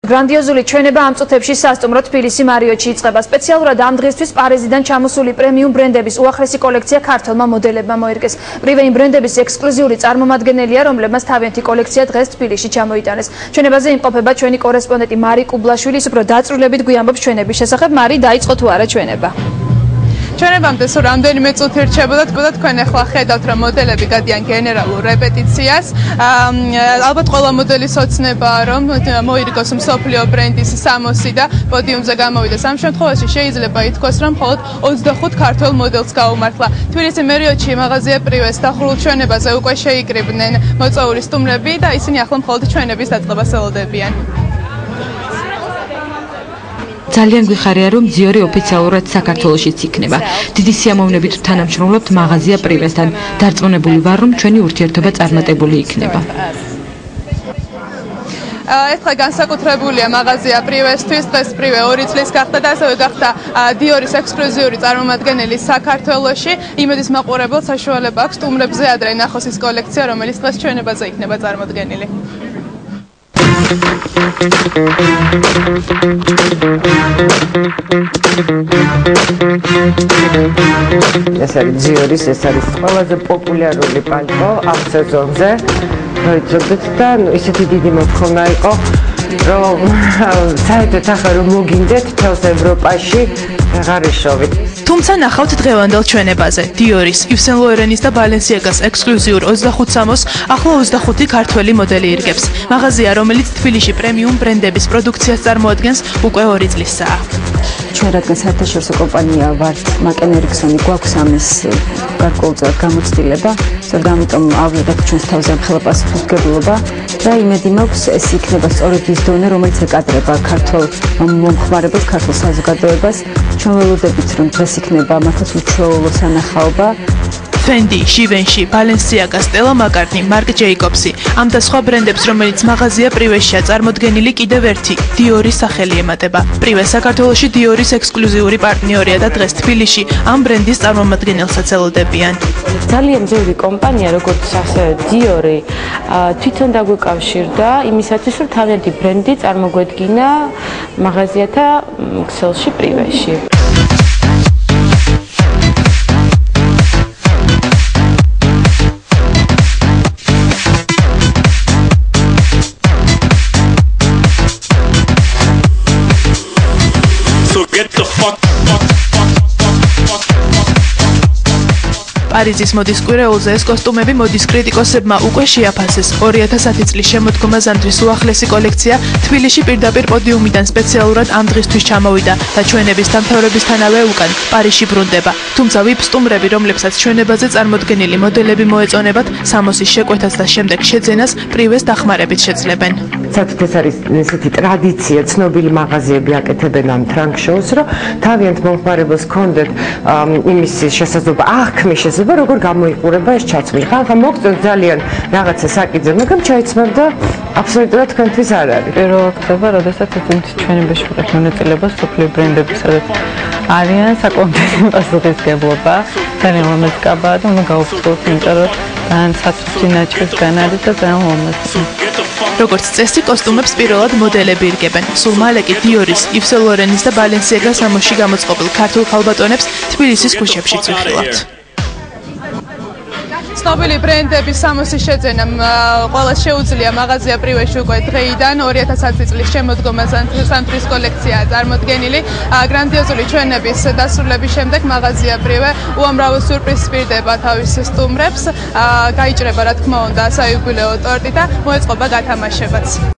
Grandiozuli ჩვენება ამ წუთებში სასტუმრო თბილისი მარიოტში იწყება. სპეციალურად ამ დღისთვის პარიზიდან ჩამოსული პრემიუმ ბრენდების უახლესი კოლექცია ქართველმა მოდელებმა მოერგეს. პრივეინ ბრენდების ექსკლუზიური წარმომადგენელია, რომლებმაც თავიანთი კოლექცია დღეს თბილისში ჩამოიტანეს. ჩვენებაზე იმყოფება ჩვენი კორესპონდენტი მარი კუბლაშვილი, ის უფრო დაწვრილებით გვიამბობს ჩვენების შესახებ. მარი, დაიწყო თუ არა ჩვენება? ჩვენებამდე სულ რამდენიმე წუთი რჩებოდა, თქვენ ახლა ხედავთ, რომ მოდელები გადიან გენერალურ რეპეტიციას. ალბათ ყველა მოდელის ოცნებაა, რომ მოირგოს მსოფლიო ბრენდის სამოსი და პოდიუმზე გამოვიდეს. ამ შემთხვევაში შეიძლება ითქვას, რომ მხოლოდ 25 ქართველ მოდელს გაუმართლა. თბილისი მარიოტში მაღაზია პრივეს დახურულ ჩვენებაზე უკვე შეიკრიბნენ მოწვეული სტუმრები და ისინი ახლა მხოლოდ ჩვენების დაწყებას ელოდებიან. ძალიან გვიხარია, რომ ძიორი ოფიციალურად საქართველოშიც იქნება. დიდი სიამოვნებით თანამშრომლობთ მაღაზია პრივესთან. დარწმუნებული ვარ, რომ ჩვენი ურთიერთობა წარმატებული იქნება. ეს დღე განსაკუთრებულია მაღაზია პრივესთვის. დღეს პრივე 2 წლის გახდა და ასევე გახდა დიორის ექსკლუზიური წარმომადგენელი საქართველოში. იმედის მაყურებელს საშუალება აქვს სტუმრებზე ადრე ნახოს ის კოლექცია, რომელიც დღეს ჩვენებაზე იქნება წარმოდგენილი. ეს არის ძიორის, ეს არის ყველაზე პოპულარული პალტო ამ სეზონზე. მოიწოდეთ და ისეთი დიდი მოთხოვნა იყო, რომ საერთოდ ახლა რომ მოგინდეთ თელს ევროპაში აღარ იშოვით. თუმცა ნახავთ დღევანდელ ჩვენებაზე დიორის, Yves Saint Laurent's და Balenciaga's ექსკლუზიურ 25 სამოს ახლა 25 ქართველი მოდელი ირგებს. მაღაზია, რომელიც თბილისში პრემიუმ ბრენდების პროდუქციას წარმოადგენს, უკვე 2 წლისაა. ჩვენ რადგან საერთაშორისო კომპანია ვართ, Macan Erickson-ი გვაქვს ამის გარკვეულწილად გამოცდილება, სწორედ ამიტომ ავიღეთ ჩვენს თავზე ამ ხელაპასუხისმგებლობა და იმედი მაქვს ეს იქნება სწორედ ის დონე, რომელიც ეკადრება ქართულ მომხმარებელს, ქართულ საზოგადოებას. ჩვენ ველოდებით, რომ დღეს იქნება მართლაც უჩვეულო სანახაობა. Fendi, Givenchy, Balenciaga, Stella McCartney, Marc Jacobs, ამ და სხვა ბრენდებს, რომელიც მაღაზია პრივესშია წარმოდგენილი კიდევ ერთი დიორის სახელი ემატება. პრივე საქართველოში დიორის ექსკლუზიური პარტნიორია და დღეს თბილისში ამ ბრენდის წარმომადგენელსაც ელოდებიან. ძალიან ძველი კომპანია, როგორც ასევე დიორი, თვითონ დაგვიკავშირდა იმისათვის, რომ თავიანთი ბრენდი წარმოგვედგინა მაღაზიათა ქსელში პრივეში. პარიზის მოდის კვირეულზე ეს კოსტუმები მოდის კრიტიკოსებმა უკვე შეაფასეს. 2010 წლის შემოდგომა ზამთრის უახლესი კოლექცია თბილისში პირდაპირ პოდიუმიდან სპეციალურად ამ დღისთვის ჩამოვიდა და ჩვენების დამთავრებისთანავე უკან პარიზში ბრუნდება. თუმცა VIP სტუმრები, რომლებსაც ჩვენებაზე წარმოდგენილი მოდელები მოეწონებათ, სამოსის შეკვეთას და შემდეგ შეძენას პრივეს დახმარებით შეძლებენ. საერთოდ ეს არის ესეთი ტრადიცია, ცნობილი მაღაზიები აკეთებენ ამ ტრანკ შოუს, რომ თავიანთ მომხმარებელს ჰქონდეთ იმის შესაძლებლობა, აღქმის შესაძლებლობა, როგორ გამოიყურება ეს ჩაცმული. ხან მოგწონთ ძალიან რაღაცა საკითხი, მაგრამ ჩაიცმევ და აბსოლუტურად თქვენთვის არ არის. პირველ ხდება, როდესაც ესეთი ჩვენებაში ვიყავ მონაწილეობა სოფლიო ბრენდების, სადაც არიან საკონტენტო პასუხისმგებლობა, ძალიან ლამაზი კაბაა და უნდა გავუფრთხილოთ, იმიტომ რომ ძალიან საცუცი ნაჭრისგან არის და ძალიან ლამაზი. როგორც წესი, კოსტუმებს პირველად მოდელები ირგებენ. სულ მალე კი დიორის, Yves Saint Laurent's და Balenciaga's სამოსში გამოწყობილ ქართულ ქალბატონებს თბილისის ქუჩებშიც ვიხილავთ. ცნობილი ბრენდების სამოსის შეძენა ყველას შეუძლია მაღაზია პრივეში უკვე დღეიდან 2010 წლის შემოდგომა ზამთრის კოლექცია წარმოდგენილი. გრანდიოზული ჩვენების დასრულების შემდეგ მაღაზია პრივე უამრავ სიურპრიზს პირდება თავის სტუმრებს. გაიჭრება რა თქმა უნდა საიუბილეო ტორტი და მოეწყობა გათამაშებაც.